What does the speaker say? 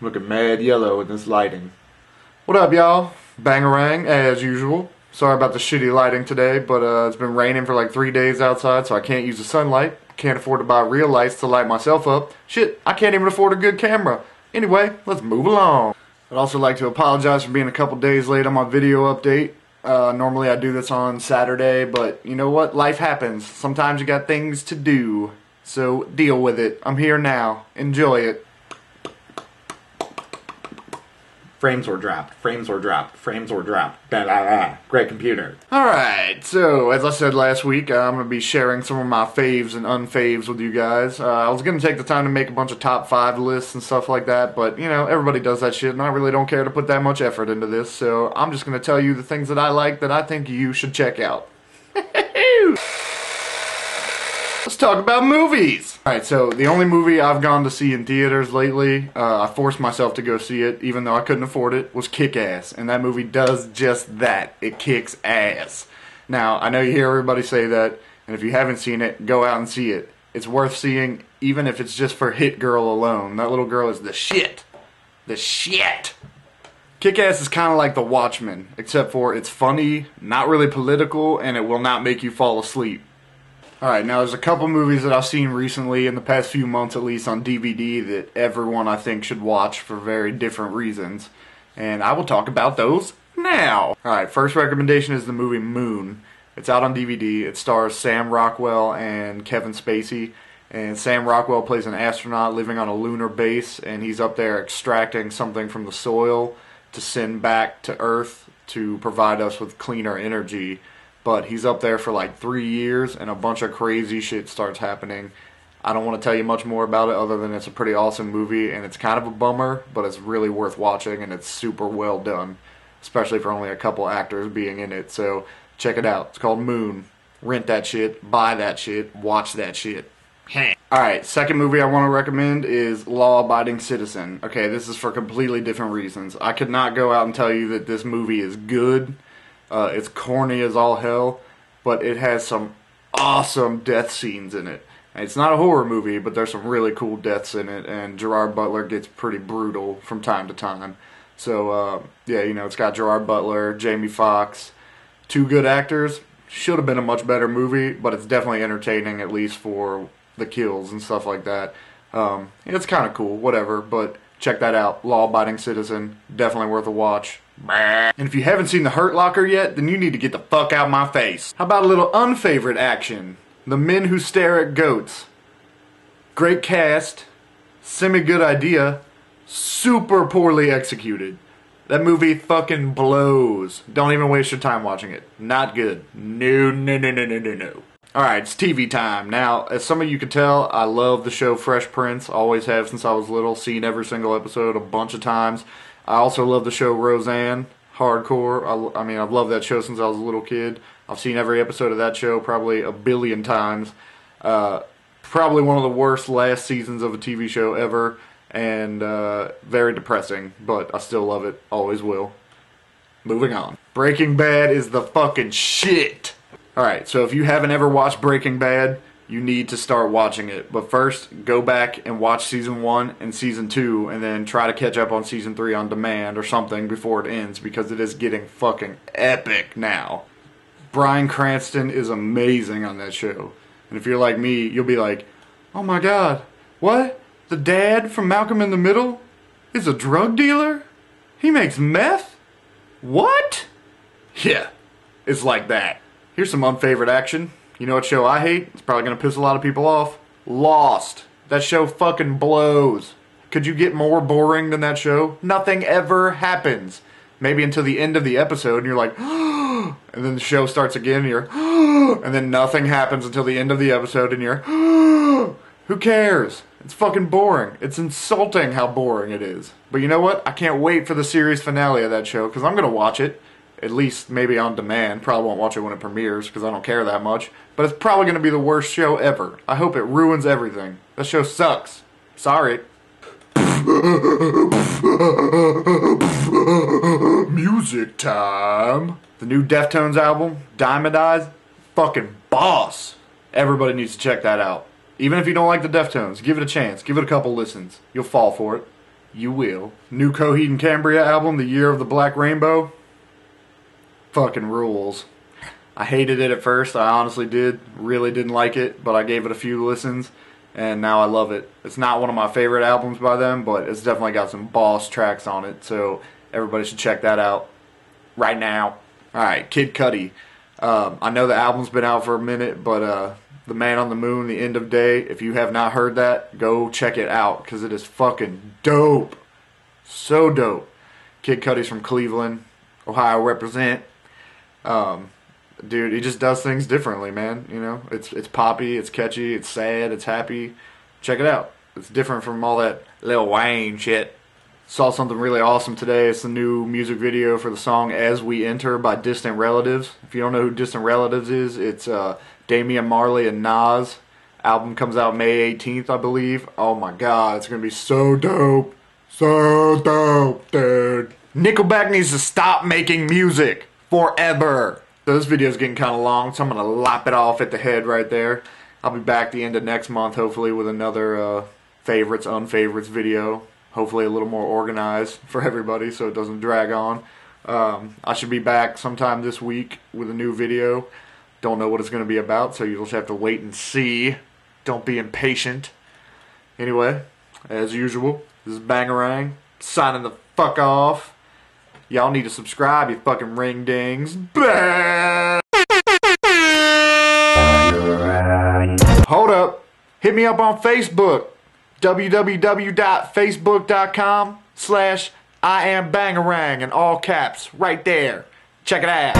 Looking mad yellow in this lighting. What up, y'all? Bangarang, as usual. Sorry about the shitty lighting today, but it's been raining for like 3 days outside, so I can't use the sunlight. Can't afford to buy real lights to light myself up. Shit, I can't even afford a good camera. Anyway, let's move along. I'd also like to apologize for being a couple days late on my video update. Normally I do this on Saturday, but you know what? Life happens. Sometimes you got things to do. So deal with it. I'm here now. Enjoy it. Frames were dropped. Frames were dropped. Frames were dropped. Blah, blah, blah. Great computer. Alright, so as I said last week, I'm going to be sharing some of my faves and unfaves with you guys. I was going to take the time to make a bunch of top 5 lists and stuff like that, but, you know, everybody does that shit, and I really don't care to put that much effort into this, so I'm just going to tell you the things that I like that I think you should check out. Let's talk about movies! Alright, so the only movie I've gone to see in theaters lately, I forced myself to go see it, even though I couldn't afford it, was Kick-Ass. And that movie does just that. It kicks ass. Now, I know you hear everybody say that, and if you haven't seen it, go out and see it. It's worth seeing, even if it's just for Hit Girl alone. That little girl is the shit. The shit! Kick-Ass is kind of like The Watchmen, except for it's funny, not really political, and it will not make you fall asleep. Alright, now there's a couple movies that I've seen recently, in the past few months at least, on DVD that everyone I think should watch for very different reasons. And I will talk about those now. Alright, first recommendation is the movie Moon. It's out on DVD. It stars Sam Rockwell and Kevin Spacey. And Sam Rockwell plays an astronaut living on a lunar base, and he's up there extracting something from the soil to send back to Earth to provide us with cleaner energy. But he's up there for like 3 years, and a bunch of crazy shit starts happening. I don't want to tell you much more about it other than it's a pretty awesome movie, and it's kind of a bummer, but it's really worth watching, and it's super well done. Especially for only a couple actors being in it, so check it out. It's called Moon. Rent that shit, buy that shit, watch that shit. Alright, second movie I want to recommend is Law Abiding Citizen. Okay, this is for completely different reasons. I could not go out and tell you that this movie is good. It's corny as all hell, but it has some awesome death scenes in it. And it's not a horror movie, but there's some really cool deaths in it, and Gerard Butler gets pretty brutal from time to time. So, yeah, you know, it's got Gerard Butler, Jamie Foxx, 2 good actors. Should have been a much better movie, but it's definitely entertaining, at least for the kills and stuff like that. It's kind of cool, whatever, but check that out. Law Abiding Citizen, definitely worth a watch. And if you haven't seen The Hurt Locker yet, then you need to get the fuck out my face. How about a little unfavorite action? The Men Who Stare at Goats. Great cast, semi-good idea, super poorly executed. That movie fucking blows. Don't even waste your time watching it. Not good. No, no, no, no, no, no, no. Alright, it's TV time. Now, as some of you can tell, I love the show Fresh Prince. Always have since I was little. Seen every single episode a bunch of times. I also love the show Roseanne, hardcore. I mean, I've loved that show since I was a little kid. I've seen every episode of that show probably a billion times. Probably one of the worst last seasons of a TV show ever, and very depressing, but I still love it. Always will. Moving on. Breaking Bad is the fucking shit. Alright, so if you haven't ever watched Breaking Bad, you need to start watching it. But first, go back and watch Season 1 and Season 2, and then try to catch up on Season 3 on demand or something before it ends, because it is getting fucking epic now. Bryan Cranston is amazing on that show. And if you're like me, you'll be like, oh my god, what? The dad from Malcolm in the Middle is a drug dealer? He makes meth? What? Yeah, it's like that. Here's some unfavorite action. You know what show I hate? It's probably going to piss a lot of people off. Lost. That show fucking blows. Could you get more boring than that show? Nothing ever happens. Maybe until the end of the episode and you're like, and then the show starts again and you're, and then nothing happens until the end of the episode and you're, who cares? It's fucking boring. It's insulting how boring it is. But you know what? I can't wait for the series finale of that show, because I'm going to watch it. At least maybe on demand. Probably won't watch it when it premieres because I don't care that much. But it's probably going to be the worst show ever. I hope it ruins everything. That show sucks. Sorry. Music time. The new Deftones album, Diamond Eyes, fucking boss. Everybody needs to check that out. Even if you don't like the Deftones, give it a chance. Give it a couple listens. You'll fall for it. You will. New Coheed and Cambria album, The Year of the Black Rainbow. Fucking rules. I hated it at first. I honestly did. Really didn't like it, but I gave it a few listens, and now I love it. It's not one of my favorite albums by them, but it's definitely got some boss tracks on it, so everybody should check that out right now. Alright, Kid Cudi. I know the album's been out for a minute, but The Man on the Moon, The End of Day, if you have not heard that, go check it out, because it is fucking dope. So dope. Kid Cudi's from Cleveland, Ohio represent. Dude, he just does things differently, man. You know, it's poppy, it's catchy, it's sad, it's happy. Check it out. It's different from all that Lil Wayne shit. Saw something really awesome today. It's the new music video for the song As We Enter by Distant Relatives. If you don't know who Distant Relatives is, it's Damian Marley and Nas. Album comes out May 18th, I believe. Oh my god, it's gonna be so dope. So dope, dude. Nickelback needs to stop making music. Forever. So this video is getting kind of long, so I'm going to lop it off at the head right there. I'll be back the end of next month, hopefully, with another favorites, unfavorites video. Hopefully a little more organized for everybody so it doesn't drag on. I should be back sometime this week with a new video. Don't know what it's going to be about, so you'll just have to wait and see. Don't be impatient. Anyway, as usual, this is Bangarang, signing the fuck off. Y'all need to subscribe, you fucking ring dings. Hold up. Hit me up on Facebook. www.facebook.com/IamBangarang in all caps. Right there. Check it out.